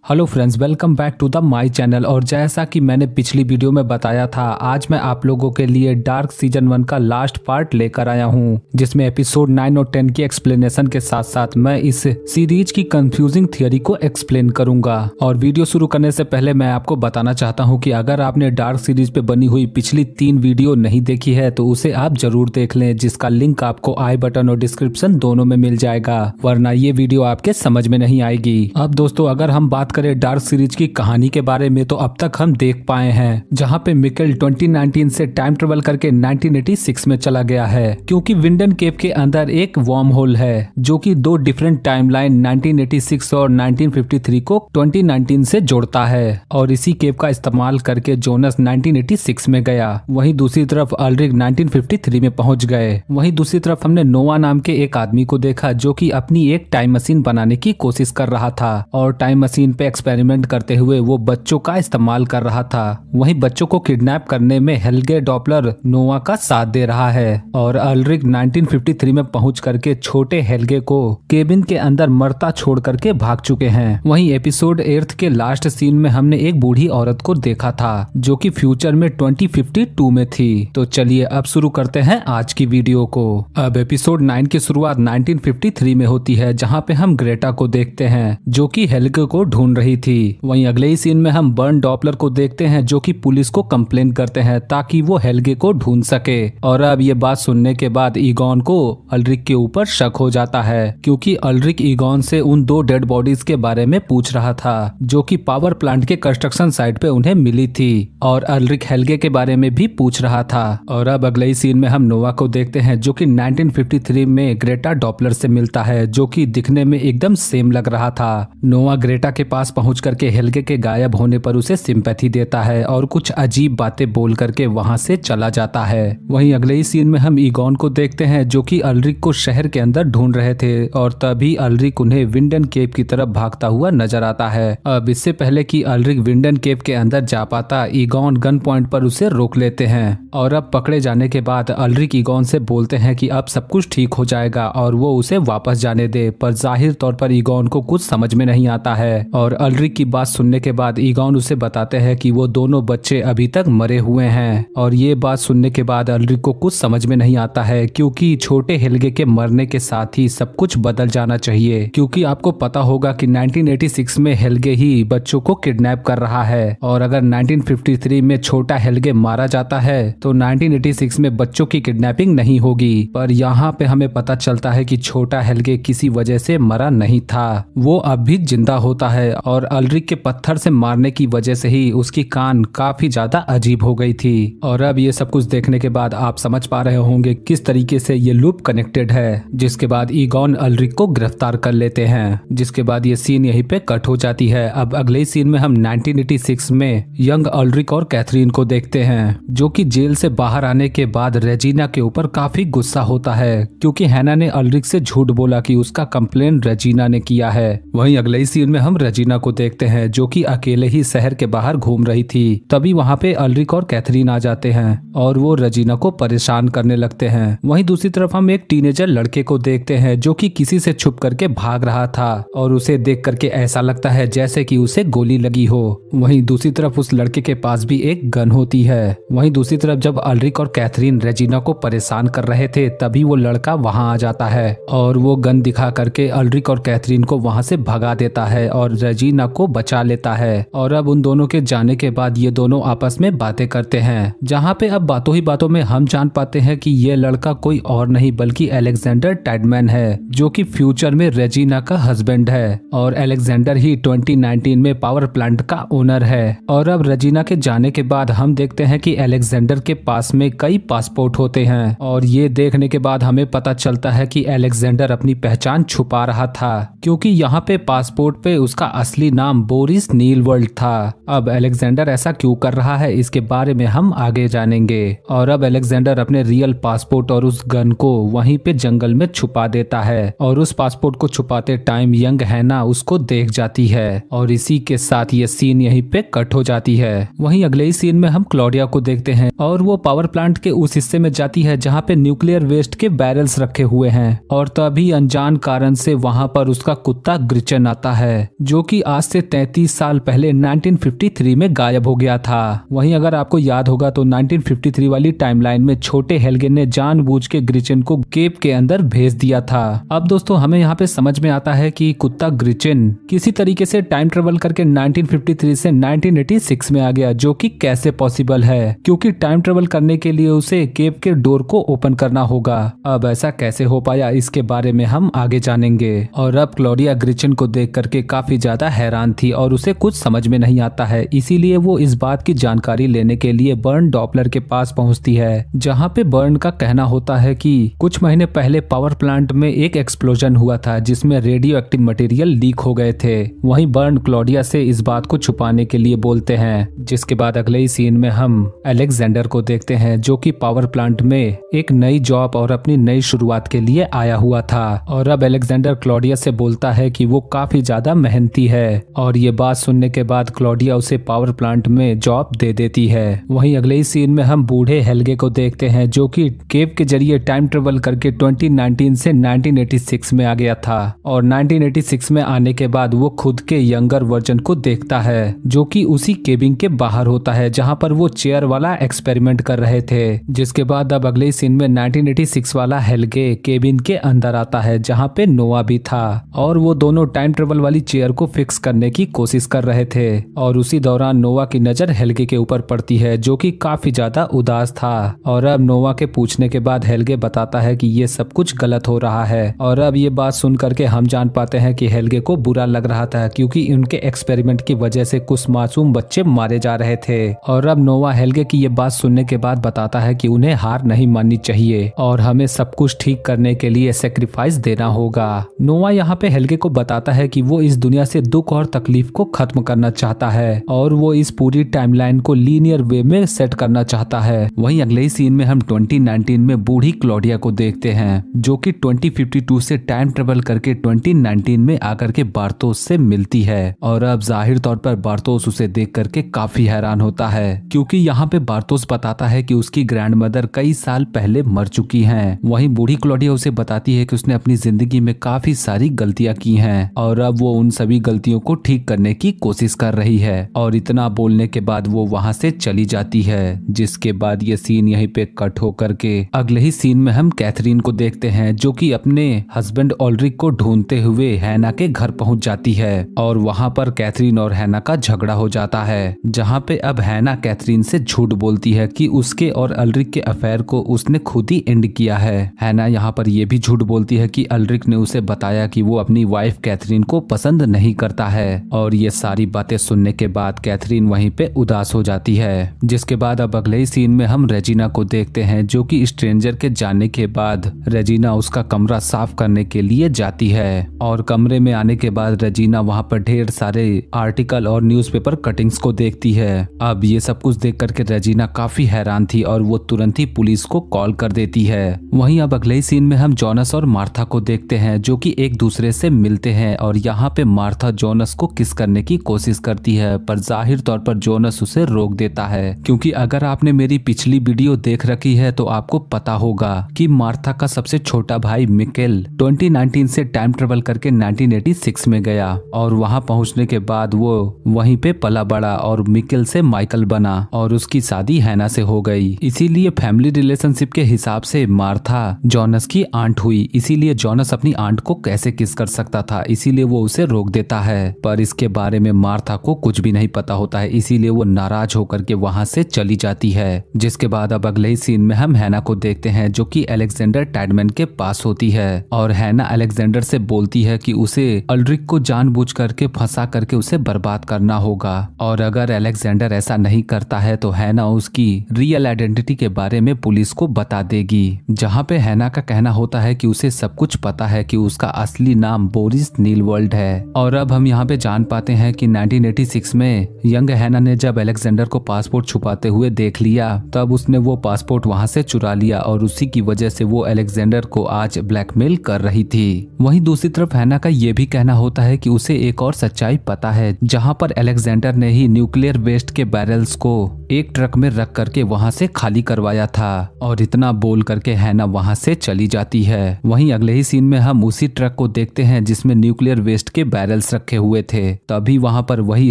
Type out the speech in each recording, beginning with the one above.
Hello friends, welcome back to the my channel. और जैसा कि मैंने पिछली वीडियो में बताया था, आज मैं आप लोगों के लिए डार्क सीजन 1 का लास्ट पार्ट लेकर आया हूं, जिसमें एपिसोड 9 और 10 की एक्सप्लेनेशन के साथ साथ मैं इस सीरीज की कंफ्यूजिंग थियरी को एक्सप्लेन करूंगा। और वीडियो शुरू करने से पहले मैं आपको बताना चाहता हूं कि अगर आपने डार्क सीरीज पे बनी हुई पिछली 3 वीडियो नहीं देखी है तो उसे आप जरूर देख लें, जिसका लिंक आपको आई बटन और डिस्क्रिप्शन दोनों में मिल जाएगा, वरना ये वीडियो आपके समझ में नहीं आएगी। अब दोस्तों, अगर हम बात करें डार्क सीरीज की कहानी के बारे में, तो अब तक हम देख पाए हैं जहां पे मिकेल 2019 से टाइम ट्रेवल करके 1986 में चला गया है, क्योंकि विंडन केव के अंदर एक वर्म होल है जो कि 2 डिफरेंट टाइमलाइन 1986 और 1953 को 2019 से जोड़ता है। और इसी केव का इस्तेमाल करके जोनस 1986 में गया। वहीं दूसरी तरफ अल्ड्रिक 1953 में पहुंच गए। वहीं दूसरी तरफ हमने नोवा नाम के एक आदमी को देखा जो कि अपनी एक टाइम मशीन बनाने की कोशिश कर रहा था और टाइम मशीन पे एक्सपेरिमेंट करते हुए वो बच्चों का इस्तेमाल कर रहा था। वहीं बच्चों को किडनैप करने में हेल्गे डॉपलर नोवा का साथ दे रहा है। और अल्ड्रिक 1953 में पहुंच करके छोटे हेल्गे को केबिन के अंदर मरता छोड़ करके भाग चुके हैं। वहीं एपिसोड 8 के लास्ट सीन में हमने एक बूढ़ी औरत को देखा था जो कि फ्यूचर में 2052 में थी। तो चलिए अब शुरू करते हैं आज की वीडियो को। अब एपिसोड 9 की शुरुआत 1953 में होती है, जहां पे हम ग्रेटा को देखते हैं जो कि हेल्गे को ढूंढ रही थी। वहीं अगले ही सीन में हम बर्न डॉपलर को देखते हैं जो कि पुलिस को कंप्लेन करते हैं ताकि वो हेल्गे को ढूंढ सके। और अब ये बात सुनने के बाद ईगॉन को अल्ड्रिक के ऊपर शक हो जाता है, क्योंकि अल्ड्रिक ईगॉन से उन 2 डेड बॉडीज के बारे में पूछ रहा था जो कि पावर प्लांट के कंस्ट्रक्शन साइट पे उन्हें मिली थी। और अल्ड्रिक हेल्गे के बारे में भी पूछ रहा था। और अब अगले ही सीन में हम नोवा को देखते हैं जो कि 1953 में ग्रेटा डॉपलर से मिलता है, जो कि दिखने में एकदम सेम लग रहा था। नोवा ग्रेटा के पास पहुंच करके हेल्गे के गायब होने पर उसे सिंपैथी देता है और कुछ अजीब बातें बोल करके वहां से चला जाता है। वहीं अगले ही सीन में हम ईगॉन को देखते हैं जो कि अल्ड्रिक को शहर के अंदर ढूंढ रहे थे और तभी अल्ड्रिक उन्हें विंडन केव की तरफ भागता हुआ नजर आता है। अब इससे पहले कि अल्ड्रिक विंडन केव के अंदर जा पाता, ईगॉन गन पॉइंट पर उसे रोक लेते हैं। और अब पकड़े जाने के बाद अल्ड्रिक ईगॉन से बोलते हैं कि अब सब कुछ ठीक हो जाएगा और वो उसे वापस जाने दे, पर जाहिर तौर पर ईगॉन को कुछ समझ में नहीं आता है। और अल्ड्रिक की बात सुनने के बाद ईगॉन उसे बताते हैं कि वो दोनों बच्चे अभी तक मरे हुए हैं। और ये बात सुनने के बाद अल्ड्रिक को कुछ समझ में नहीं आता है, क्योंकि छोटे हेल्गे के मरने के साथ ही सब कुछ बदल जाना चाहिए, क्योंकि आपको पता होगा कि 1986 में हेल्गे ही बच्चों को किडनैप कर रहा है। और अगर 1953 में छोटा हेल्गे मारा जाता है तो 1986 में बच्चों की किडनैपिंग नहीं होगी। पर यहाँ पे हमें पता चलता है कि छोटा हेल्गे किसी वजह से मरा नहीं था, वो अब भी जिंदा होता है। और अल्ड्रिक के पत्थर से मारने की वजह से ही उसकी कान काफी ज्यादा अजीब हो गई थी। और अब ये सब कुछ देखने के बाद आप समझ पा रहे होंगे किस तरीके से ये लूप कनेक्टेड है। जिसके बाद ईगॉन अल्ड्रिक को गिरफ्तार कर लेते हैं, जिसके बाद ये सीन यहीं पे कट हो जाती है। अब अगले सीन में हम 1986 में यंग अल्ड्रिक और कैथरीन को देखते हैं जो कि जेल से बाहर आने के बाद रेजिना के ऊपर काफी गुस्सा होता है, क्योंकि हैना ने अल्ड्रिक से झूठ बोला कि उसका कंप्लेन रेजिना ने किया है। वहीं अगले ही सीन में हम रेजिना को देखते हैं जो कि अकेले ही शहर के बाहर घूम रही थी। तभी वहां पे अल्ड्रिक और कैथरीन आ जाते हैं और वो रेजिना को परेशान करने लगते हैं। वहीं दूसरी तरफ हम एक टीनेजर लड़के को देखते हैं जो कि किसी से छुप करके भाग रहा था और उसे देख करके ऐसा लगता है जैसे कि उसे गोली लगी हो। वहीं दूसरी तरफ उस लड़के के पास भी एक गन होती है। वहीं दूसरी तरफ जब अल्ड्रिक और कैथरीन रेजिना को परेशान कर रहे थे, तभी वो लड़का वहां आ जाता है और वो गन दिखा करके अल्ड्रिक और कैथरीन को वहां से भगा देता है और रेजिना को बचा लेता है। और अब उन दोनों के जाने के बाद ये दोनों आपस में बातें करते हैं, जहाँ पे अब बातों ही बातों में हम जान पाते हैं कि ये लड़का कोई और नहीं बल्कि अलेक्जेंडर टाइडमैन है, जो कि फ्यूचर में रेजिना का हस्बैंड है। और अलेक्जेंडर ही 2019 में पावर प्लांट का ओनर है। और अब रेजिना के जाने के बाद हम देखते हैं कि अलेक्जेंडर के पास में कई पासपोर्ट होते हैं। और ये देखने के बाद हमें पता चलता है कि अलेक्जेंडर अपनी पहचान छुपा रहा था, क्योंकि यहाँ पे पासपोर्ट पे उसका असली नाम बोरिस नीलवर्ल्ड था। अब अलेक्जेंडर ऐसा क्यों कर रहा है, इसके बारे में हम आगे जानेंगे। और अब अलेक्जेंडर अपने रियल पासपोर्ट और उस गन को वहीं पे जंगल में छुपा देता है। और उस पासपोर्ट को छुपाते टाइम यंग हैना उसको देख जाती है और इसी के साथ ये सीन यहीं पे कट हो जाती है। वहीं अगले ही सीन में हम क्लॉडिया को देखते हैं और वो पावर प्लांट के उस हिस्से में जाती है जहाँ पे न्यूक्लियर वेस्ट के बैरल्स रखे हुए हैं। और तभी अनजान कारण से वहाँ पर उसका कुत्ता ग्रिचन आता है, जो कि कि आज से 33 साल पहले 1953 में गायब हो गया था। वहीं अगर आपको याद होगा तो 1953 वाली टाइमलाइन में छोटे हेल्गे ने जानबूझ के ग्रिचेन को केव के अंदर भेज दिया था। अब दोस्तों हमें यहाँ पे समझ में आता है कि कुत्ता ग्रिचेन किसी तरीके से टाइम ट्रेवल करके 1953 से 1986 में आ गया, जो कि कैसे पॉसिबल है, क्योंकि टाइम ट्रेवल करने के लिए उसे केव के डोर को ओपन करना होगा। अब ऐसा कैसे हो पाया, इसके बारे में हम आगे जानेंगे। और अब क्लॉडिया ग्रिचेन को देख करके काफी ज्यादा हैरान थी और उसे कुछ समझ में नहीं आता है, इसीलिए वो इस बात की जानकारी लेने के लिए बर्न डॉपलर के पास पहुंचती है, जहां पे बर्न का कहना होता है कि कुछ महीने पहले पावर प्लांट में एक एक्सप्लोजन हुआ था जिसमें रेडियो एक्टिव मटेरियल लीक हो गए थे। वहीं बर्न क्लॉडिया से इस बात को छुपाने के लिए बोलते हैं, जिसके बाद अगले ही सीन में हम अलेक्जेंडर को देखते हैं, जो कि पावर प्लांट में एक नई जॉब और अपनी नई शुरुआत के लिए आया हुआ था। और अब अलेक्जेंडर क्लॉडिया से बोलता है कि वो काफी ज्यादा मेहनती है, और ये बात सुनने के बाद क्लॉडिया उसे पावर प्लांट में जॉब दे देती है। वहीं अगले ही सीन में हम बूढ़े हेल्गे को देखते हैं, जो कि केव के जरिए टाइम ट्रेवल करके 2019 से 1986 में आ गया था, और 1986 में आने के बाद वो खुद के यंगर वर्जन को देखता है, जो कि उसी केबिन के बाहर होता है जहां पर वो चेयर वाला एक्सपेरिमेंट कर रहे थे। जिसके बाद अब अगले सीन में 1986 वाला हेल्गे केबिन के अंदर आता है, जहां पे नोआ भी था, और वो दोनों टाइम ट्रेवल वाली चेयर को फिक्स करने की कोशिश कर रहे थे। और उसी दौरान नोआ की नजर हेल्गे के ऊपर पड़ती है, जो कि काफी ज्यादा उदास था। और अब नोआ के पूछने के बाद हेल्गे बताता है कि ये सब कुछ गलत हो रहा है। और अब ये बात सुन करके हम जान पाते हैं कि हेल्गे को बुरा लग रहा था, क्योंकि उनके एक्सपेरिमेंट की वजह से कुछ मासूम बच्चे मारे जा रहे थे। और अब नोआ हेल्गे की ये बात सुनने के बाद बताता है कि उन्हें हार नहीं माननी चाहिए और हमें सब कुछ ठीक करने के लिए सेक्रीफाइस देना होगा। नोआ यहाँ पे हेल्गे को बताता है कि वो इस दुनिया से दुख और तकलीफ को खत्म करना चाहता है, और वो इस पूरी टाइमलाइन को लीनियर वे में सेट करना चाहता है। वहीं अगले ही सीन में हम 2019 में बूढ़ी क्लॉडिया को देखते हैं, जो कि 2052 से टाइम ट्रेवल करके 2019 में आकर के बार्थोस से मिलती है। और अब जाहिर तौर पर बार्थोस उसे देख करके काफी हैरान होता है, क्योंकि यहाँ पे बार्थोस बताता है कि उसकी ग्रैंडमदर कई साल पहले मर चुकी हैं। वहीं बूढ़ी क्लॉडिया उसे बताती है कि उसने अपनी जिंदगी में काफी सारी गलतियां की हैं, और अब वो उन सभी गलतियों को ठीक करने की कोशिश कर रही है। और इतना बोलने के बाद वो वहाँ से चली जाती है। जिसके बाद ये सीन यहीं पे कट हो करके अगले ही सीन में हम कैथरीन को देखते हैं, जो कि अपने हस्बैंड ऑल्ड्रिक को ढूंढते हुए हैना के घर पहुंच जाती है। और वहाँ पर कैथरीन और हैना का झगड़ा हो जाता है, जहाँ पे अब हैना कैथरीन से झूठ बोलती है कि उसके और अल्ड्रिक के अफेयर को उसने खुद ही एंड किया है। हैना यहाँ पर यह भी झूठ बोलती है कि अल्ड्रिक ने उसे बताया कि वो अपनी वाइफ कैथरीन को पसंद नहीं करता है। और ये सारी बातें सुनने के बाद कैथरीन वहीं पे उदास हो जाती है। जिसके बाद अब अगले ही सीन में हम रेजिना को देखते हैं, जो कि स्ट्रेंजर के जाने के बाद रेजिना उसका कमरा साफ करने के लिए जाती है। और कमरे में आने के बाद रेजिना वहाँ पर ढेर सारे आर्टिकल और न्यूज़पेपर कटिंग्स को देखती है। अब ये सब कुछ देख करके रेजिना काफी हैरान थी और वो तुरंत ही पुलिस को कॉल कर देती है। वहीं अब अगले ही सीन में हम जोनस और मार्था को देखते हैं, जो कि एक दूसरे से मिलते हैं। और यहाँ पे मार्था जोनस को किस करने की कोशिश करती है, पर जाहिर तौर पर जोनस उसे रोक देता है, क्योंकि अगर आपने मेरी पिछली वीडियो देख रखी है तो आपको पता होगा कि मार्था का सबसे छोटा भाई मिकेल 2019 से टाइम ट्रेवल करके 1986 में गया, और वहां पहुंचने के बाद वो वहीं पे पला बड़ा और मिकेल से माइकल बना, और उसकी शादी हैना से हो गई। इसीलिए फैमिली रिलेशनशिप के हिसाब से मार्था जोनस की आंट हुई, इसीलिए जोनस अपनी आंट को कैसे किस कर सकता था, इसीलिए वो उसे रोक देता है। पर इसके बारे में मार्था को कुछ भी नहीं पता होता है, इसीलिए वो नाराज होकर के वहां से चली जाती है। जिसके बाद अब अगले ही सीन में हम हैना को देखते हैं, जो कि अलेक्जेंडर टाइडमैन के पास होती है। और हैना अलेक्जेंडर से बोलती है कि उसे अल्ड्रिक को जानबूझ करके फंसा करके उसे बर्बाद करना होगा, और अगर अलेक्जेंडर ऐसा नहीं करता है तो हैना उसकी रियल आइडेंटिटी के बारे में पुलिस को बता देगी। जहाँ पे हैना का कहना होता है कि उसे सब कुछ पता है कि उसका असली नाम बोरिस नीलवर्ल्ड है। और अब हम यहाँ पे जान पाते हैं कि 1986 में यंग हैना ने जब अलेक्जेंडर को पासपोर्ट छुपाते हुए देख लिया, तब उसने वो पासपोर्ट वहाँ से चुरा लिया, और उसी की वजह से वो अलेक्जेंडर को आज ब्लैकमेल कर रही थी। वहीं दूसरी तरफ हैना का ये भी कहना होता है कि उसे एक और सच्चाई पता है, जहाँ पर अलेक्जेंडर ने ही न्यूक्लियर वेस्ट के बैरल्स को एक ट्रक में रख करके वहाँ से खाली करवाया था। और इतना बोल करके हैना वहाँ से चली जाती है। वहीं अगले ही सीन में हम उसी ट्रक को देखते हैं जिसमें न्यूक्लियर वेस्ट के बैरल्स रखे रखे हुए थे। तभी वहां पर वही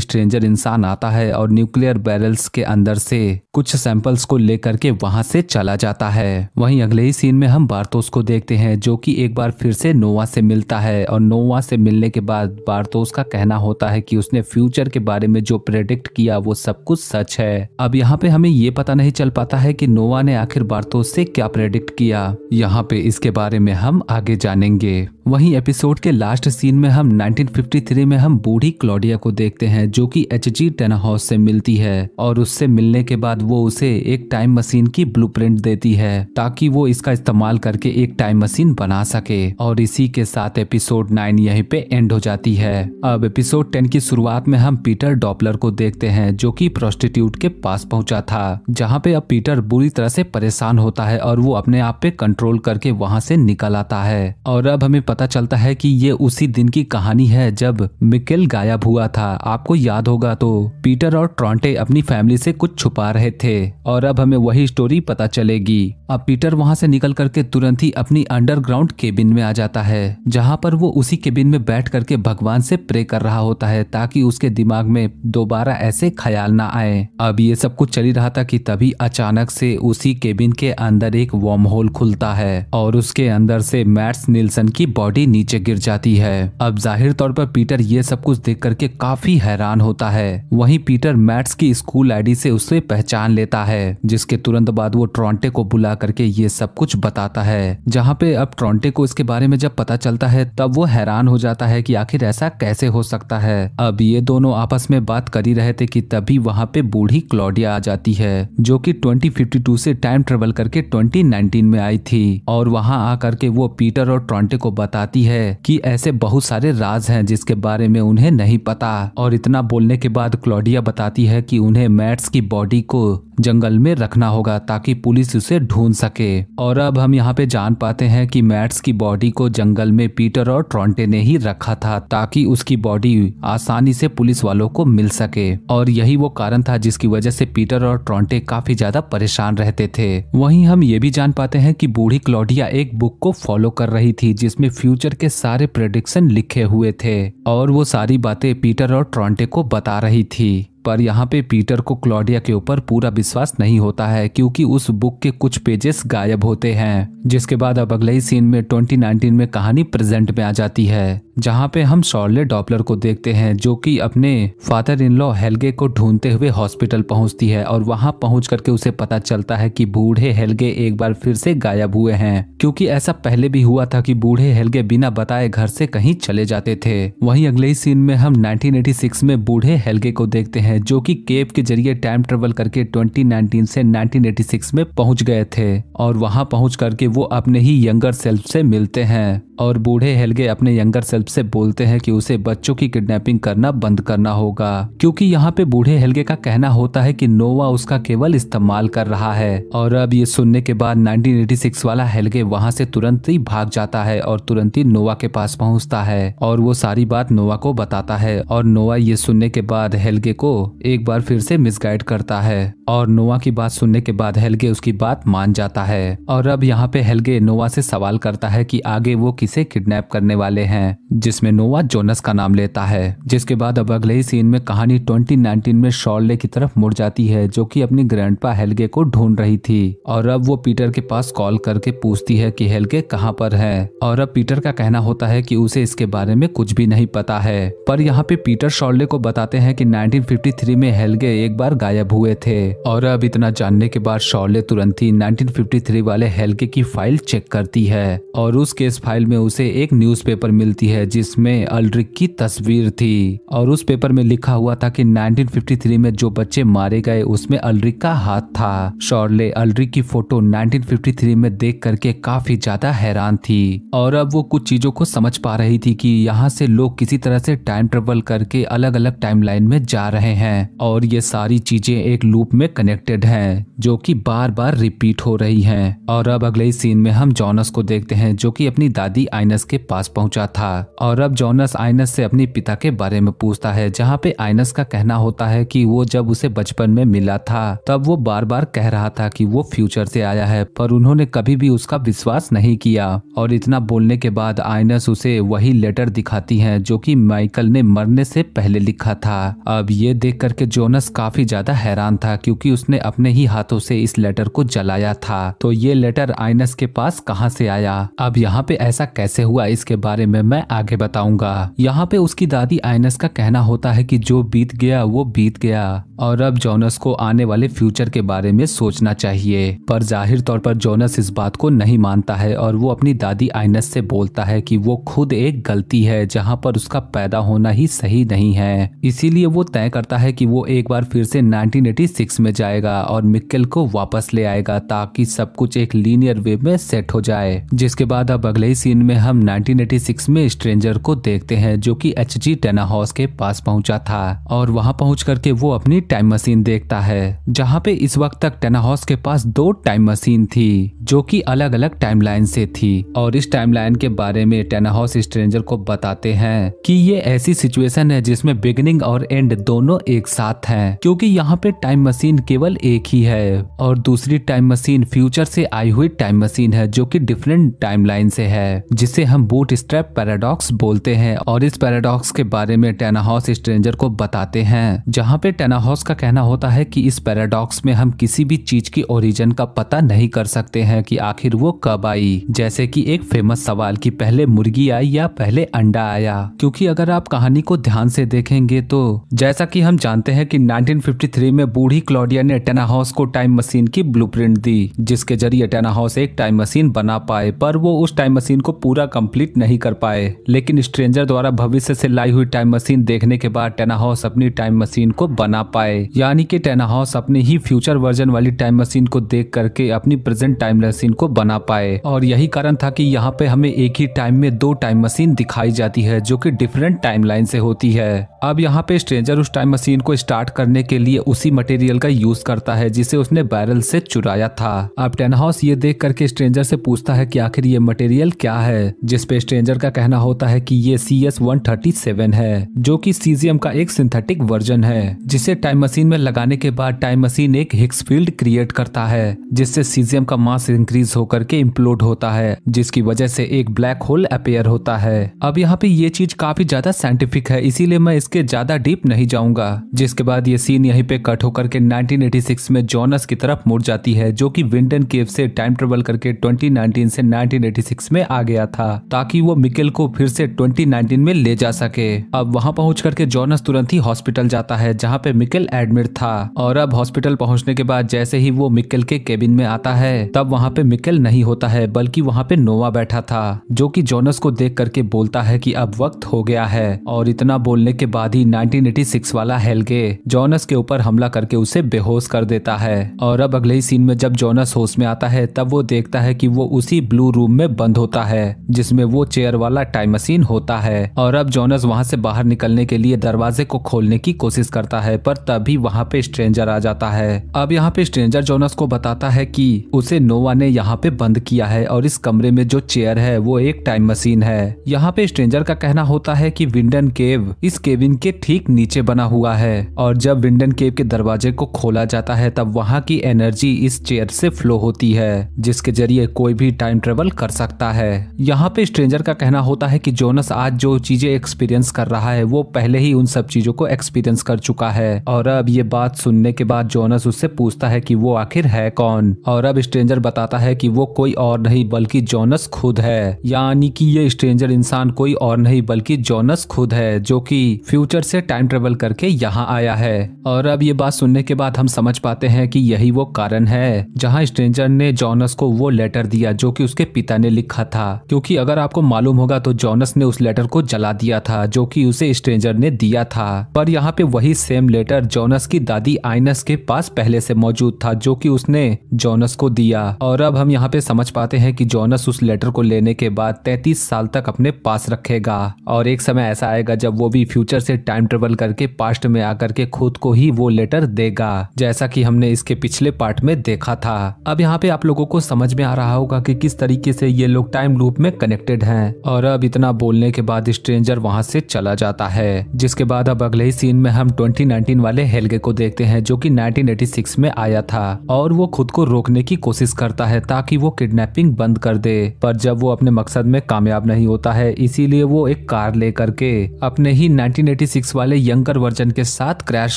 स्ट्रेंजर इंसान आता है और न्यूक्लियर बैरल्स के अंदर से कुछ सैंपल्स को लेकर के वहां से चला जाता है। वहीं अगले ही सीन में हम बार्थोस को देखते हैं जो कि एक बार फिर से नोवा से मिलता है और नोवा से मिलने के बाद बार्थोस का कहना होता है कि उसने फ्यूचर के बारे में जो प्रेडिक्ट किया वो सब कुछ सच है। अब यहाँ पे हमें ये पता नहीं चल पाता है कि नोवा ने आखिर बार्थोस से क्या प्रेडिक्ट किया। यहाँ पे इसके बारे में हम आगे जानेंगे। वहीं एपिसोड के लास्ट सीन में हम 1953 में हम बूढ़ी क्लॉडिया को देखते हैं जो कि एचजी टेनाहाउस से मिलती है और उससे मिलने के बाद वो उसे एक टाइम मशीन की ब्लूप्रिंट देती है ताकि वो इसका इस्तेमाल करके एक टाइम मशीन बना सके। और इसी के साथ एपिसोड 9 यहीं पे एंड हो जाती है। अब एपिसोड 10 की शुरुआत में हम पीटर डॉपलर को देखते हैं जो कि प्रोस्टिट्यूट के पास पहुंचा था, जहाँ पे अब पीटर बुरी तरह से परेशान होता है और वो अपने आप पे कंट्रोल करके वहाँ से निकल आता है। और अब हमें पता चलता है कि ये उसी दिन की कहानी है जब मिकेल गायब हुआ था। आपको याद होगा तो पीटर और ट्रॉन्टे अपनी फैमिली से कुछ छुपा रहे थे और अब हमें वही स्टोरी पता चलेगी। अब पीटर वहां से निकल करके तुरंत ही अपनी अंडरग्राउंड केबिन में आ जाता है, जहां पर वो उसी केबिन में बैठ करके भगवान से प्रे कर रहा होता है ताकि उसके दिमाग में दोबारा ऐसे ख्याल ना आए। अब ये सब कुछ चल ही रहा था कि तभी अचानक से उसी केबिन के अंदर एक वर्म होल खुलता है और उसके अंदर से मैट्स निल्सन की बॉडी नीचे गिर जाती है। अब जाहिर तौर पर पीटर ये सब कुछ देख करके काफी हैरान होता है। वहीं पीटर मैट्स की स्कूल आईडी से उसे पहचान लेता है, जिसके तुरंत बाद वो ट्रॉन्टे को बुला करके ये सब कुछ बताता है। जहाँ पे अब ट्रॉन्टे को इसके बारे में जब पता चलता है तब वो हैरान हो जाता है कि आखिर ऐसा कैसे हो सकता है। अब ये दोनों आपस में बात कर ही रहे थे कि तभी वहाँ पे बूढ़ी क्लॉडिया आ जाती है जो कि 2052 से टाइम ट्रेवल करके 2019 में आई थी और वहाँ आकर के वो पीटर और ट्रॉन्टे को बताती है कि ऐसे बहुत सारे राज हैं जिसके बारे में उन्हें नहीं पता। और इतना बोलने के बाद क्लॉडिया बताती है कि उन्हें मैट्स की बॉडी को जंगल में रखना होगा ताकि पुलिस उसे ढूंढ सके। और अब हम यहाँ पे जान पाते हैं कि मैट्स की बॉडी को जंगल में पीटर और ट्रॉन्टे ने ही रखा था ताकि उसकी बॉडी आसानी से पुलिस वालों को मिल सके। और यही वो कारण था जिसकी वजह से पीटर और ट्रॉन्टे काफी ज्यादा परेशान रहते थे। वहीं हम ये भी जान पाते हैं कि बूढ़ी क्लॉडिया एक बुक को फॉलो कर रही थी जिसमें फ्यूचर के सारे प्रेडिक्शन लिखे हुए थे और वो सारी बातें पीटर और ट्रॉन्टे को बता रही थी। पर यहाँ पे पीटर को क्लॉडिया के ऊपर पूरा विश्वास नहीं होता है क्योंकि उस बुक के कुछ पेजेस गायब होते हैं। जिसके बाद अब अगले ही सीन में 2019 में कहानी प्रेजेंट में आ जाती है, जहाँ पे हम शॉर्ले डॉपलर को देखते हैं जो कि अपने फादर इन लॉ हेल्गे को ढूंढते हुए हॉस्पिटल पहुंचती है और वहां पहुंच करके उसे पता चलता है कि बूढ़े हेल्गे एक बार फिर से गायब हुए हैं, क्योंकि ऐसा पहले भी हुआ था कि बूढ़े हेल्गे बिना बताए घर से कहीं चले जाते थे। वहीं अगले ही सीन में हम 1986 में बूढ़े हेल्गे को देखते हैं जो कि केप के जरिए टाइम ट्रेवल करके 2019 से 1986 में पहुंच गए थे और वहां पहुंच करके वो अपने ही यंगर सेल्फ से मिलते हैं और बूढ़े हेल्गे अपने यंगर सेल्फ से बोलते हैं कि उसे बच्चों की किडनैपिंग करना बंद करना होगा, क्योंकि यहाँ पे बूढ़े हेल्गे का कहना होता है कि नोवा उसका केवल इस्तेमाल कर रहा है। और अब ये सुनने के बाद 1986 वाला हेल्गे वहां से तुरंत ही भाग जाता है और तुरंत ही नोवा के पास पहुंचता है और वो सारी बात नोवा को बताता है। और नोवा ये सुनने के बाद हेल्गे को एक बार फिर से मिसगाइड करता है और नोवा की बात सुनने के बाद हेल्गे उसकी बात मान जाता है। और अब यहाँ पे हेल्गे नोवा से सवाल करता है कि आगे वो किसे किडनैप करने वाले हैं, जिसमें नोवा जोनस का नाम लेता है। जिसके बाद अब अगले ही सीन में कहानी 2019 में शॉर्ले की तरफ मुड़ जाती है जो कि अपनी ग्रैंडपा हेल्गे को ढूंढ रही थी और अब वो पीटर के पास कॉल करके पूछती है कि हेल्गे कहाँ पर है। और अब पीटर का कहना होता है कि उसे इसके बारे में कुछ भी नहीं पता है। पर यहाँ पे पीटर शॉर्ले को बताते हैं कि 1953 में हेल्गे एक बार गायब हुए थे। और अब इतना जानने के बाद शॉर्ले तुरंत ही 1953 वाले हेल्गे की फाइल चेक करती है और उस केस फाइल में उसे एक न्यूज़पेपर मिलती है जिसमें अल्ड्रिक की तस्वीर थी और उस पेपर में लिखा हुआ था कि 1953 में जो बच्चे मारे गए उसमें अल्ड्रिक का हाथ था। शॉर्ले अल्ड्रिक की फोटो 1953 में देख करके काफी ज्यादा हैरान थी और अब वो कुछ चीजों को समझ पा रही थी कि यहाँ से लोग किसी तरह से टाइम ट्रेवल करके अलग अलग टाइमलाइन में जा रहे हैं और ये सारी चीजें एक लूप में कनेक्टेड हैं जो कि बार बार रिपीट हो रही हैं। और अब अगले सीन में हम जॉनस को देखते हैं जो कि अपनी दादी आइनस के पास पहुंचा था और अब जोनस आइनस से अपनी पिता के बारे में पूछता है, जहाँ पे आइनस का कहना होता है कि वो जब उसे बचपन में मिला था तब वो बार बार कह रहा था कि वो फ्यूचर से आया है, पर उन्होंने कभी भी उसका विश्वास नहीं किया। और इतना बोलने के बाद आइनस उसे वही लेटर दिखाती है जो कि माइकल ने मरने से पहले लिखा था। अब ये देख करके जोनस काफी ज्यादा हैरान था, क्योंकि उसने अपने ही हाथों से इस लेटर को जलाया था। तो ये लेटर आइनस के पास कहाँ से आया, अब यहाँ पे ऐसा कैसे हुआ, इसके बारे में मैं आगे बताऊंगा। यहाँ पे उसकी दादी आइनस का कहना होता है कि जो बीत गया वो बीत गया, और अब जोनस को आने वाले फ्यूचर के बारे में सोचना चाहिए। पर जाहिर तौर पर जोनस इस बात को नहीं मानता है और वो अपनी दादी आइनस से बोलता है कि वो खुद एक गलती है, जहाँ पर उसका पैदा होना ही सही नहीं है। इसीलिए वो तय करता है कि वो एक बार फिर से 1986 में जाएगा और मिक्केल को वापस ले आएगा, ताकि सब कुछ एक लीनियर वे में सेट हो जाए। जिसके बाद अब अगले ही सीन में हम 1986 में स्ट्रेंजर को देखते हैं, जो कि एच.जी. टेनाहॉस के पास पहुंचा था, और वहां पहुंच करके वो अपनी टाइम मशीन देखता है, जहां पे इस वक्त तक टेनाहॉस के पास 2 टाइम मशीन थी जो कि अलग अलग टाइमलाइन से थी। और इस टाइमलाइन के बारे में टेनाहॉस स्ट्रेंजर को बताते हैं कि ये ऐसी सिचुएशन है जिसमें बिगिनिंग और एंड दोनों एक साथ हैं, क्योंकि यहाँ पे टाइम मशीन केवल एक ही है और दूसरी टाइम मशीन फ्यूचर से आई हुई टाइम मशीन है, जो कि डिफरेंट टाइमलाइन से है, जिसे हम बूट स्ट्रैप पैराडॉक्स बोलते हैं। और इस पैराडॉक्स के बारे में टेनाहॉस स्ट्रेंजर को बताते हैं, जहाँ पे टेनाहॉस का कहना होता है कि इस पैराडॉक्स में हम किसी भी चीज की ओरिजिन का पता नहीं कर सकते हैं कि आखिर वो कब आई, जैसे कि एक फेमस सवाल कि पहले मुर्गी आई या पहले अंडा आया। क्योंकि अगर आप कहानी को ध्यान से देखेंगे तो जैसा कि हम जानते हैं कि 1953 में बूढ़ी क्लॉडिया ने टेनाहॉस को टाइम मशीन की ब्लूप्रिंट दी, जिसके जरिए टेनाहॉस एक टाइम मशीन बना पाए, पर वो उस टाइम मशीन को पूरा कंप्लीट नहीं कर पाए। लेकिन स्ट्रेंजर द्वारा भविष्य से लाई हुई टाइम मशीन देखने के बाद टेनाहॉस अपनी टाइम मशीन को बना पाए, यानी कि टेनाहॉस अपने ही फ्यूचर वर्जन वाली टाइम मशीन को देख करके अपनी प्रेजेंट टाइम मशीन को बना पाए। और यही कारण था कि यहाँ पे हमें एक ही टाइम में 2 टाइम मशीन दिखाई जाती है, जो कि डिफरेंट टाइमलाइन से होती है। अब यहाँ पे स्ट्रेंजर उस टाइम मशीन को स्टार्ट करने के लिए उसी मटेरियल का यूज करता है जिसे उसने बैरल से चुराया था। अब टेनाहॉस ये देख करके स्ट्रेंजर से पूछता है कि आखिर ये मटेरियल क्या है, जिसपे स्ट्रेंजर का कहना होता है कि ये CS-137 है, जो कि सीजियम का एक सिंथेटिक वर्जन है, जिसे टाइम मशीन में लगाने के बाद टाइम मशीन एक हिग्स फील्ड क्रिएट करता है, जिससे सीजियम का मास इंक्रीज होकर के इम्प्लोड होता है, जिसकी वजह से एक ब्लैक होल अपीयर होता है। अब यहाँ पे ये चीज काफी ज्यादा साइंटिफिक है, इसीलिए मैं इसके ज्यादा डीप नहीं जाऊंगा। जिसके बाद ये सीन यहीं पे कट होकर के 1986 में जोनस की तरफ मुड़ जाती है, जो कि विंटन केव से टाइम ट्रेवल करके 2019 से 1986 में आ गया था, ताकि वो मिकेल को फिर से 2019 में ले जा सके। अब वहां पहुंच करके जोनस तुरंत ही हॉस्पिटल जाता है, जहाँ पे मिकेल एडमिट था। और अब हॉस्पिटल पहुंचने के बाद जैसे ही वो मिकेल के केबिन में आता है, तब वहाँ पे मिकेल नहीं होता है, बल्कि वहाँ पे नोवा बैठा था, जो कि जोनस को देख करके बोलता है कि अब वक्त हो गया है। और इतना बोलने के बाद ही 1986 वाला हेल्गे जोनस के ऊपर हमला करके उसे बेहोश कर देता है। और अब अगले ही सीन में जब जोनस होश में आता है, तब वो देखता है कि वो उसी ब्लू रूम में बंद होता है, जिसमें वो चेयर वाला टाइम मशीन होता है। और अब जोनस वहाँ से बाहर निकलने के लिए दरवाजे को खोलने की कोशिश करता है, पर तभी वहाँ पे स्ट्रेंजर आ जाता है। अब यहाँ पे स्ट्रेंजर जोनस को बताता है कि उसे नोवा ने यहाँ पे बंद किया है, और इस कमरे में जो चेयर है वो एक टाइम मशीन है। यहाँ पे स्ट्रेंजर का कहना होता है कि विंडन केव इस केबिन के ठीक नीचे बना हुआ है, और जब विंडन केव के दरवाजे को खोला जाता है तब वहाँ की एनर्जी इस चेयर से फ्लो होती है, जिसके जरिए कोई भी टाइम ट्रेवल कर सकता है। यहाँ पे स्ट्रेंजर का कहना होता है कि जोनस आज जो चीजें एक्सपीरियंस कर रहा है वो पहले ही उन सब चीजों को एक्सपीरियंस कर चुका है। और अब ये बात सुनने के बाद जोनस उससे पूछता है कि वो आखिर है कौन। और अब स्ट्रेंजर बताता है कि वो कोई और नहीं बल्कि जोनस खुद है, यानी कि ये स्ट्रेंजर इंसान कोई और नहीं बल्कि जोनस खुद है, जो कि फ्यूचर से टाइम ट्रेवल करके यहाँ आया है। और अब ये बात सुनने के बाद हम समझ पाते हैं कि यही वो कारण है जहाँ स्ट्रेंजर ने जोनस को वो लेटर दिया जो कि उसके पिता ने लिखा था, क्योंकि अगर आपको मालूम होगा तो जोनस ने उस लेटर को जला दिया था जो कि उसे स्ट्रेंजर ने दिया था। पर यहाँ पे वही सेम लेटर जोनस की दादी आइनस के पास पहले से मौजूद था, जो कि उसने जोनस को दिया। और अब हम यहाँ पे समझ पाते हैं कि जोनस उस लेटर को लेने के बाद 33 साल तक अपने पास रखेगा और एक समय ऐसा आएगा जब वो भी फ्यूचर से टाइम ट्रेवल करके पास्ट में आकर के खुद को ही वो लेटर देगा, जैसा कि हमने इसके पिछले पार्ट में देखा था। अब यहाँ पे आप लोगों को समझ में आ रहा होगा कि किस तरीके से ये लोग टाइम लूप में कनेक्टेड हैं। और अब इतना बोलने के बाद स्ट्रेंजर वहां से चला जाता है, जिसके बाद अब अगले ही सीन में हम 2019 वाले हेल्गे को देखते हैं, जो कि 1986 में आया था और वो खुद को रोकने की कोशिश करता है ताकि वो किडनैपिंग बंद कर दे। पर जब वो अपने मकसद में कामयाब नहीं होता है, इसीलिए वो एक कार लेकर के अपने ही 1986 वाले यंगर वर्जन के साथ क्रैश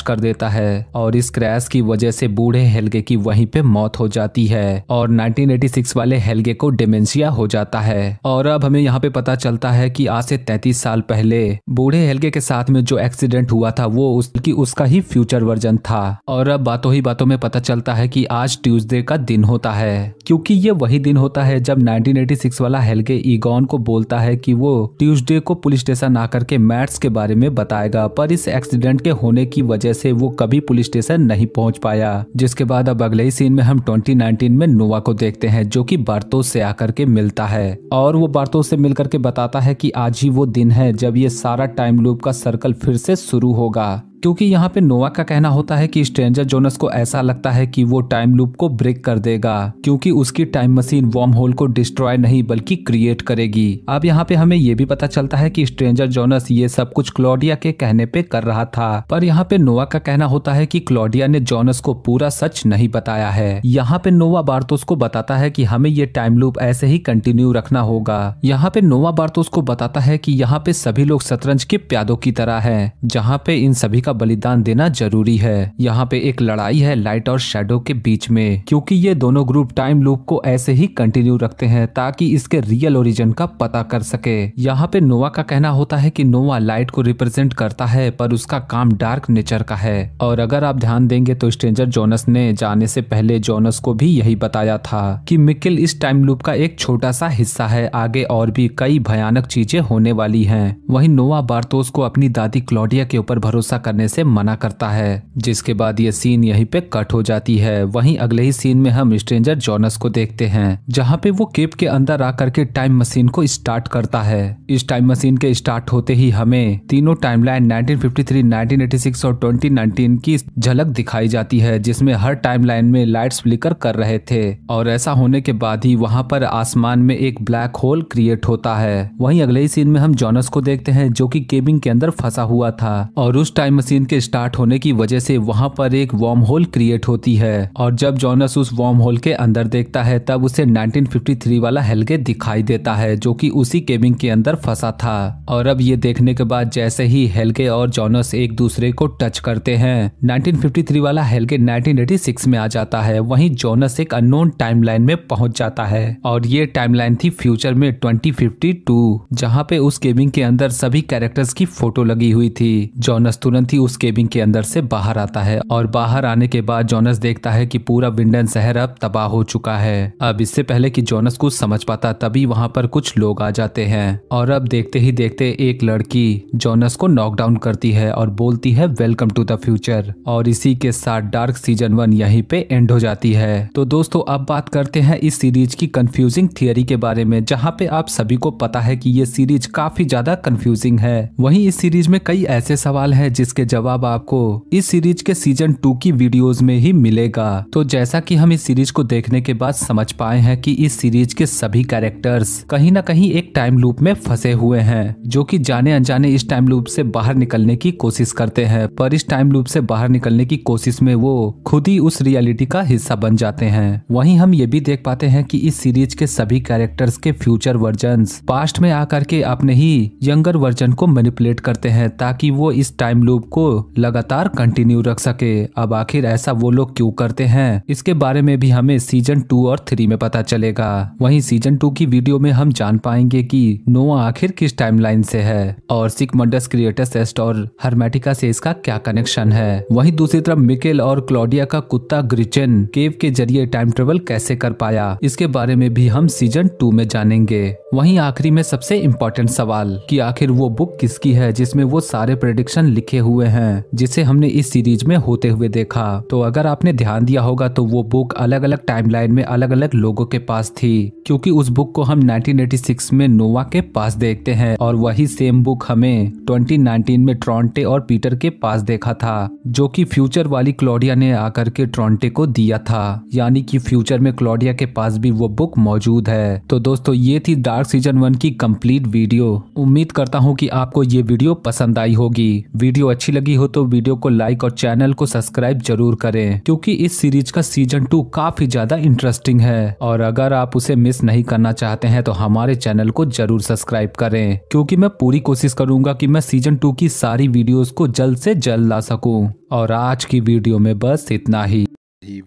कर देता है और इस क्रैश की वजह से बूढ़े हेल्गे की वहीं पे मौत हो जाती है और 1986 वाले हेल्गे को डिमेंशिया हो जाता है। और अब हमें यहाँ पे पता चलता है कि आज से 33 साल पहले बूढ़े हेल्गे के साथ में जो एक्सीडेंट हुआ था वो उसका ही फ्यूचर वर्जन था। और अब बातों ही बातों में पता चलता है कि आज ट्यूसडे का दिन होता है, क्योंकि ये वही दिन होता है जब 1986 वाला हेल्गे ईगॉन को बोलता है कि वो ट्यूसडे को पुलिस स्टेशन आकर के मैट्स के बारे में बताएगा, पर इस एक्सीडेंट के होने की वजह से वो कभी पुलिस स्टेशन नहीं पहुंच पाया। जिसके बाद अब अगले ही सीन में हम 2019 में नोवा को देखते हैं, जो कि बार्तोस से आकर के मिलता है और वो बार्तोस से मिलकर के बताता है कि आज ही वो दिन है जब ये सारा टाइम लूप का सर्कल फिर से शुरू होगा, क्योंकि यहाँ पे नोवा का कहना होता है कि स्ट्रेंजर जोनस को ऐसा लगता है कि वो टाइम लूप को ब्रेक कर देगा, क्योंकि उसकी टाइम मशीन वर्म होल को डिस्ट्रॉय नहीं बल्कि क्रिएट करेगी। अब यहाँ पे हमें ये भी पता चलता है कि स्ट्रेंजर जोनस ये सब कुछ क्लॉडिया के कहने पे कर रहा था, पर यहाँ पे नोवा का कहना होता है कि क्लॉडिया ने जोनस को पूरा सच नहीं बताया है। यहाँ पे नोवा बार्तोस को बताता है कि हमें ये टाइम लूप ऐसे ही कंटिन्यू रखना होगा। यहाँ पे नोवा बार्तोस को बताता है कि यहाँ पे सभी लोग शतरंज के प्यादों की तरह है, जहाँ पे इन सभी का बलिदान देना जरूरी है। यहाँ पे एक लड़ाई है लाइट और शैडो के बीच में, क्योंकि ये दोनों ग्रुप टाइम लूप को ऐसे ही कंटिन्यू रखते हैं ताकि इसके रियल ओरिजिन का पता कर सके। यहाँ पे नोवा का कहना होता है कि नोवा लाइट को रिप्रेजेंट करता है, पर उसका काम डार्क नेचर का है। और अगर आप ध्यान देंगे तो स्ट्रेंजर जोनस ने जाने से पहले जोनस को भी यही बताया था कि मिकेल इस टाइम लूप का एक छोटा सा हिस्सा है, आगे और भी कई भयानक चीजें होने वाली हैं। वहीं नोवा बार्तोस को अपनी दादी क्लॉडिया के ऊपर भरोसा करने से मना करता है, जिसके बाद ये सीन यहीं पे कट हो जाती है। वहीं अगले ही सीन में हम स्ट्रेंजर जोनस को देखते हैं, जहाँ पे वो केव के अंदर आकर के टाइम मशीन को स्टार्ट करता है। इस टाइम मशीन के स्टार्ट होते ही हमें तीनों टाइमलाइन 1953, 1986 और 2019 की झलक दिखाई जाती है, जिसमें हर टाइमलाइन में लाइट्स फ्लिकर कर रहे थे। और ऐसा होने के बाद ही वहाँ पर आसमान में एक ब्लैक होल क्रिएट होता है। वहीं अगले ही सीन में हम जोनस को देखते हैं, जो कि केबिन के अंदर फंसा हुआ था और उस टाइम मशीन के स्टार्ट होने की वजह से वहां पर एक वर्म होल क्रिएट होती है। और जब जोनस उस वर्म होल के अंदर देखता है तब उसे 1953 वाला हेल्गे दिखाई देता है, जो कि उसी केबिन के अंदर फंसा था। और अब ये देखने के बाद जैसे ही हेल्गे और जोनस एक दूसरे को टच करते हैं, 1953 वाला हेल्गे 1986 में आ जाता है। वहीं जोनस एक अननोन टाइमलाइन में पहुंच जाता है और ये टाइमलाइन थी फ्यूचर में 2052, जहां पे उस केबिन के अंदर सभी कैरेक्टर्स की फोटो लगी हुई थी। जोनस तुरंत ही उस केबिन के अंदर से बाहर आता है और बाहर आने के बाद जोनस देखता है कि पूरा विंडन शहर अब तबाह हो चुका है। अब इससे पहले कि जोनस कुछ समझ पाता तभी वहां पर कुछ लोग आ जाते हैं और अब देखते ही देखते एक लड़की जोनस को नॉकडाउन करती है और बोलती है वेलकम टू द फ्यूचर। और इसी के साथ डार्क सीजन 1 यहीं पे एंड हो जाती है। तो दोस्तों अब बात करते हैं इस सीरीज की कंफ्यूजिंग थियरी के बारे में, जहाँ पे आप सभी को पता है कि ये सीरीज काफी ज्यादा कंफ्यूजिंग है। वहीं इस सीरीज में कई ऐसे सवाल हैं जिसके जवाब आपको इस सीरीज के सीजन 2 की वीडियोस में ही मिलेगा। तो जैसा कि हम इस सीरीज को देखने के बाद समझ पाए हैं कि इस सीरीज के सभी कैरेक्टर्स कहीं ना कहीं एक टाइम लूप में फंसे हुए हैं, जो कि जाने अनजाने इस टाइम लूप से बाहर निकलने की कोशिश करते हैं, पर इस टाइम लूप से बाहर निकलने की कोशिश में वो खुद ही उस रियलिटी का हिस्सा बन जाते हैं। वहीं हम ये भी देख पाते हैं कि इस सीरीज के सभी कैरेक्टर्स के फ्यूचर वर्जन्स पास्ट में आकर के अपने ही यंगर वर्जन को मैनिपुलेट करते हैं ताकि वो इस टाइम लूप को लगातार कंटिन्यू रख सके। अब आखिर ऐसा वो लोग क्यों करते हैं, इसके बारे में भी हमें सीजन 2 और 3 में पता चलेगा। वहीं सीजन 2 की वीडियो में हम जान पाएंगे कि नोआ आखिर किस टाइमलाइन से है और सिगमंडस क्रिएटस एस्ट और हर्मेटिका से इसका क्या कनेक्शन है। वहीं दूसरी तरफ मिकेल और क्लॉडिया का कुत्ता ग्रिचन केव के जरिए टाइम ट्रेवल कैसे कर पाया, इसके बारे में भी हम सीजन 2 में जानेंगे। वहीं आखिरी में सबसे इम्पोर्टेंट सवाल कि आखिर वो बुक किसकी है जिसमें वो सारे प्रेडिक्शन लिखे हुए हुए हैं जिसे हमने इस सीरीज में होते हुए देखा। तो अगर आपने ध्यान दिया होगा तो वो बुक अलग अलग टाइमलाइन में अलग अलग लोगों के पास थी, क्योंकि उस बुक को हम 1986 में नोवा के पास देखते हैं और वही सेम बुक हमें 2019 में ट्रॉन्टे और पीटर के पास देखा था, जो कि फ्यूचर वाली क्लॉडिया ने आकर के ट्रॉन्टे को दिया था। यानी कि फ्यूचर में क्लॉडिया के पास भी वो बुक मौजूद है। तो दोस्तों ये थी डार्क सीजन 1 की कंप्लीट वीडियो। उम्मीद करता हूँ कि आपको ये वीडियो पसंद आई होगी। वीडियो अच्छी लगी हो तो वीडियो को लाइक और चैनल को सब्सक्राइब जरूर करें, क्योंकि इस सीरीज का सीजन 2 काफी ज्यादा इंटरेस्टिंग है। और अगर आप उसे मिस नहीं करना चाहते हैं तो हमारे चैनल को जरूर सब्सक्राइब करें, क्योंकि मैं पूरी कोशिश करूंगा कि मैं सीजन 2 की सारी वीडियोस को जल्द से जल्द ला सकूं। और आज की वीडियो में बस इतना ही।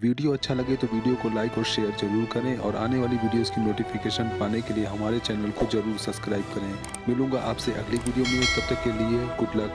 वीडियो अच्छा लगे तो वीडियो को लाइक और शेयर जरूर करें और आने वाली वीडियोस की नोटिफिकेशन पाने के लिए हमारे चैनल को जरूर सब्सक्राइब करें। मिलूंगा आपसे अगली वीडियो में, तब तक के लिए गुड लक।